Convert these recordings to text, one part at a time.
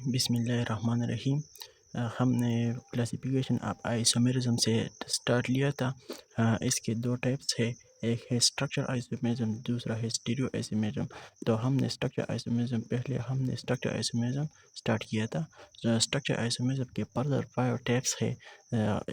बिस्मिल्लाहिर्रहमानिर्रहीम। हमने classification of isomerism से स्टार्ट लिया था। इसके दो टाइप्स है, एक है स्ट्रक्चर आइसोमेरिज्म, दूसरा है स्टीरियो आइसोमेरिज्म। तो हमने स्ट्रक्चर आइसोमेरिज्म स्टार्ट किया था। स्ट्रक्चर आइसोमेरिज्म के फर्दर 5 टाइप्स है।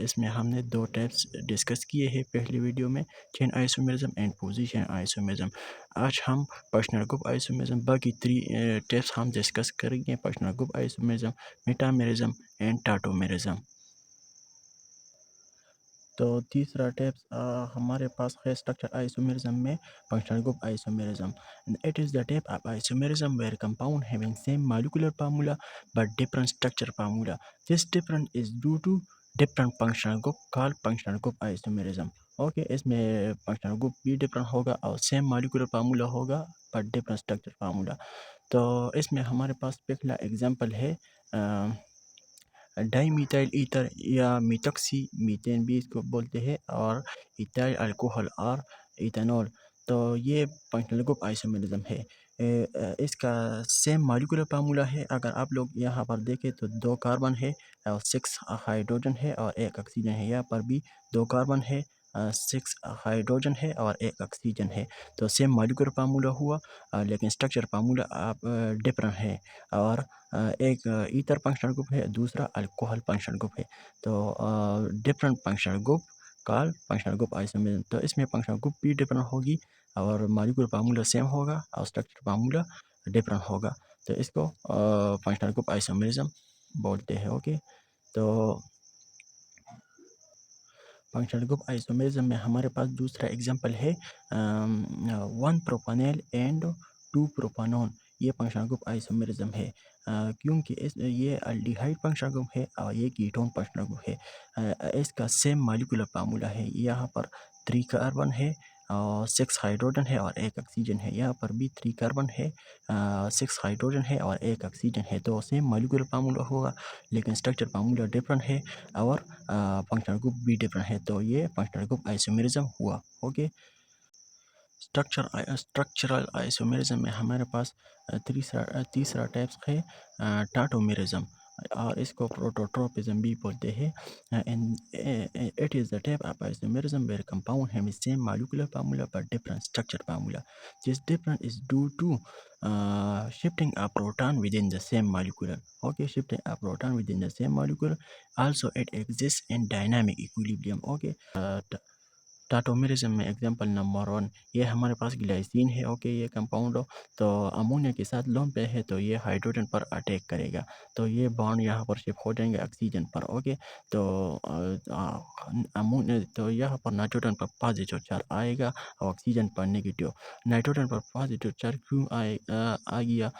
इसमें हमने 2 टाइप्स डिस्कस किए हैं पहली वीडियो में, chain isomerism and position isomerism. आज हम पर्सनल ग्रुप आइसोमेरिज्म बाकी 3 टाइप्स हम डिस्कस करेंगे, position group isomerism, metamerism and tautomerism. तो तीसरा टाइप्स हमारे पास है स्ट्रक्चर आइसोमेरिज्म में functional group isomerism. It is the type of isomerism where compound having same molecular formula but different structure formula. This different is due to different functional group called functional group isomerism. Okay, इसमें functional group भी different होगा और same molecular formula होगा but different structure formula. तो इसमें हमारे पास पहला example है डाई मिथाइल ईथर या मिथॉक्सी मीथेन भी इसको बोलते हैं, और इथाइल अल्कोहल और इथेनॉल। तो ये फंक्शनल ग्रुप आइसोमेरिज्म है। इसका सेम मॉलिक्यूलर फार्मूला है। अगर आप लोग यहाँ पर देखें तो 2 कार्बन है और 6 हाइड्रोजन है और 1 ऑक्सीजन है। यहाँ पर भी 2 कार्बन है, 6 हाइड्रोजन है और 1 ऑक्सीजन है। तो सेम मॉलिक्यूलर फार्मूला हुआ, लेकिन स्ट्रक्चर फार्मूला आप डिफरेंट है। और एक ईथर फंक्शनल ग्रुप है, दूसरा अल्कोहल फंक्शनल ग्रुप है। तो different functional group called functional group isomerism. तो इसमें फंक्शनल ग्रुप भी डिफरेंट होगी और मॉलिक्यूलर फार्मूला सेम होगा और स्ट्रक्चर फार्मूला डिफरेंट होगा। तो इसको फंक्शनल ग्रुप आइसोमेरिज्म बोलते हैं। ओके, तो फंक्शनल ग्रुप आइसोमेरिज्म में हमारे पास दूसरा एग्जांपल है 1 प्रोपानॉल एंड 2 प्रोपानॉन। ये फंक्शनल ग्रुप आइसोमेरिज्म है, क्योंकि ये अल्डिहाइड फंक्शनल ग्रुप है और ये कीटोन फंक्शनल ग्रुप है। इसका सेम मॉलिक्यूलर फार्मूला है। यहाँ पर 3 कार्बन है और 6 हाइड्रोजन है और 1 ऑक्सीजन है। यहाँ पर भी 3 कार्बन है, 6 हाइड्रोजन है और 1 ऑक्सीजन है। तो सेम मॉलिक्यूलर फार्मूला होगा, लेकिन स्ट्रक्चर फार्मूला डिफरेंट है और फंक्शनल ग्रुप भी डिफरेंट है। तो ये फंक्शनल ग्रुप आइसोमेरिज्म हुआ। ओके, स्ट्रक्चरल आइसोमेरिज्म में हमारे पास तीसरा टाइप्स है टाटोमेरिज्म, और इसको प्रोटोट्रोपिज्म भी बोलते हैं। It is the type of isomerism where compound have same molecular formula but different structure formula. This difference is due to shifting a proton within the same molecule. Okay, shifting a proton within the same molecule. Also, it exists in dynamic equilibrium. Okay, tautomerism में example number 1, ये हमारे पास glycine है। Okay, ये compound तो ammonia के साथ loan पे है, तो ये हाइड्रोजन पर अटैक करेगा, तो ये बॉन्ड यहाँ पर शिफ्ट हो जाएंगे ऑक्सीजन पर। ओके, तो अमोनिया तो यहाँ पर नाइट्रोजन पर पॉजिटिव चार्ज आएगा और ऑक्सीजन पर नेगेटिव। नाइट्रोजन पर पॉजिटिव चार्ज क्यों आ गया?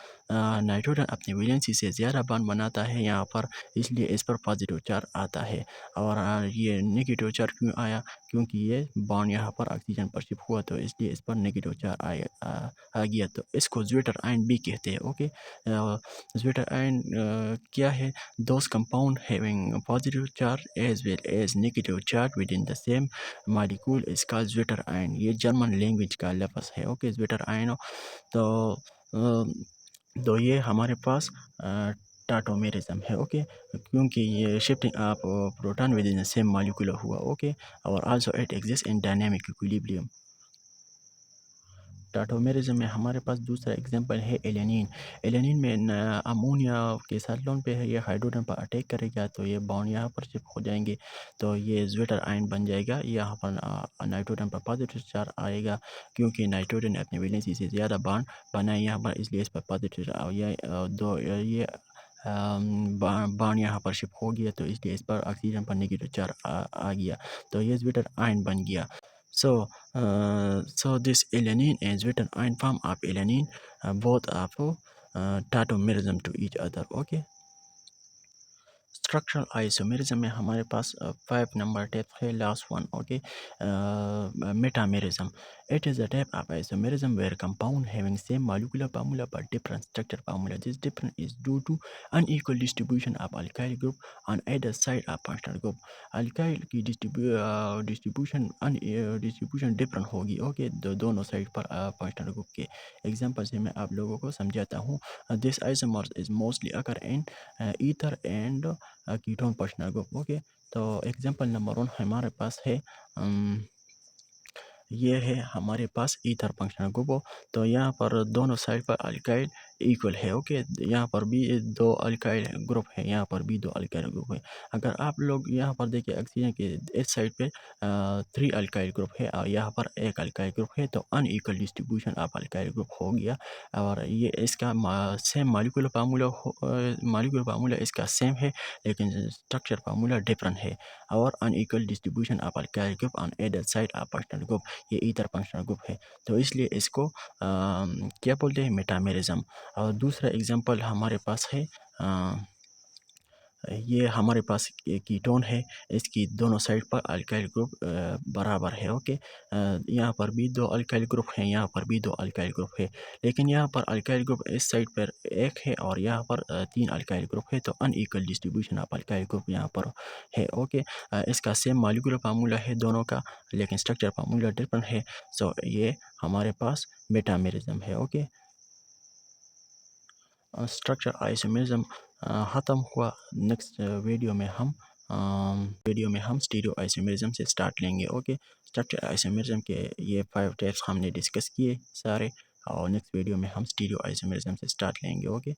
नाइट्रोजन अपनी वैलेंसी से ज़्यादा बॉन्ड बनाता है यहाँ पर, इसलिए इस पर पॉजिटिव चार्ज आता है। और ये नेगेटिव चार्ज क्यों आया? क्योंकि ये बॉन्ड यहाँ पर ऑक्सीजन पर शिफ्ट हुआ, तो इसलिए इस पर नेगेटिव चार्ज आ गया। तो इसको ज्वेटर आयन भी कहते हैं। ओके, ज्वेटर आयन क्या है? Those compound having positive charge as well as negative charge within the same molecule is called zwitter ion. ये जर्मन लैंग्वेज का लफ्ज़ है। Okay, zwitter ion. तो ये हमारे पास टाटोमेरिज्म है। ओके, क्योंकि ये shifting of proton within the same molecule हुआ। ओके, और also it exist in dynamic equilibrium. Tautomerism में हमारे पास दूसरा एग्जांपल है एलेनिन। एलेनिन में अमोनिया के साथ लोन पे है, ये हाइड्रोजन पर अटैक करेगा, तो ये बॉन्ड यहाँ पर शिफ्ट हो जाएंगे, तो ये ज्वेटर आयन बन जाएगा। यहाँ पर नाइट्रोजन पर पॉजिटिव चार्ज आएगा, क्योंकि नाइट्रोजन ने अपनी वैलेंसी से ज़्यादा बॉन्ड बनाए यहाँ पर, इसलिए इस पर पॉजिटिव ये बॉन्ड यहाँ पर शिफ्ट हो गया, तो इसलिए इस पर ऑक्सीजन पर नेगेटिव चार्ज आ गया, तो ये ज्वेटर आयन बन गया। So this alanine and zwitterion ion form of alanine, both are tautomerism to each other. Okay. Structural isomerism में हमारे पास 5 number type है last one, okay. Metamerism. It is a type of isomerism where compound having same molecular formula but different structure formula. This difference is due to unequal distribution of alkyl group on either side of functional group. alkyl की distribution different होगी, okay, दोनों side पर functional group के. Example से मैं आप लोगों को समझाता हूँ. This isomers is mostly occur in ether and ketone functional group, okay. तो एग्जाम्पल नंबर 1 हमारे पास है, ये है हमारे पास ईथर फंक्शनल ग्रुप. तो यहाँ पर दोनों साइड पर अल्काइल इक्वल है, ओके. यहाँ पर भी 2 अल्काइल ग्रुप है, यहाँ पर भी 2 अल्काइल ग्रुप है. अगर आप लोग यहाँ पर देखिए ऑक्सीजन के इस साइड पे 3 अल्काइल ग्रुप है और यहाँ पर 1 अल्काइल ग्रुप है, तो unequal distribution of alkyl group हो गया. और ये इसका सेम मॉलिक्यूलर फार्मूला इसका सेम है, लेकिन स्ट्रक्चर फार्मूला डिफरेंट है. और unequal distribution of alkyl group on either side of functional group, ये ईथर फंक्शनल ग्रुप है. तो इसलिए इसको क्या बोलते हैं, मेटामेरिज्म. और दूसरा एग्जांपल हमारे पास है, ये हमारे पास कीटोन है, इसकी दोनों साइड पर अल्काइल ग्रुप बराबर है, ओके. यहाँ पर भी 2 अल्काइल ग्रुप हैं, यहाँ पर भी 2 अल्काइल ग्रुप है, लेकिन यहाँ पर अल्काइल ग्रुप इस साइड पर 1 है और यहाँ पर 3 अल्काइल ग्रुप है. तो unequal distribution of alkyl group यहाँ पर है, ओके. इसका सेम मॉलिक्यूलर फार्मूला है दोनों का, लेकिन स्ट्रक्चर फार्मूला डिफरेंट है. सो ये हमारे पास मेटामेरिज्म है, ओके. स्ट्रक्चर आइसोमेरिज्म ख़त्म हुआ. नेक्स्ट वीडियो में हम स्टीरियो आइसोमेरिज्म से स्टार्ट लेंगे, ओके. स्ट्रक्चर आइसोमेरिज्म के ये 5 टाइप्स हमने डिस्कस किए सारे, और नेक्स्ट वीडियो में हम स्टीरियो आइसोमेरिज्म से स्टार्ट लेंगे, ओके.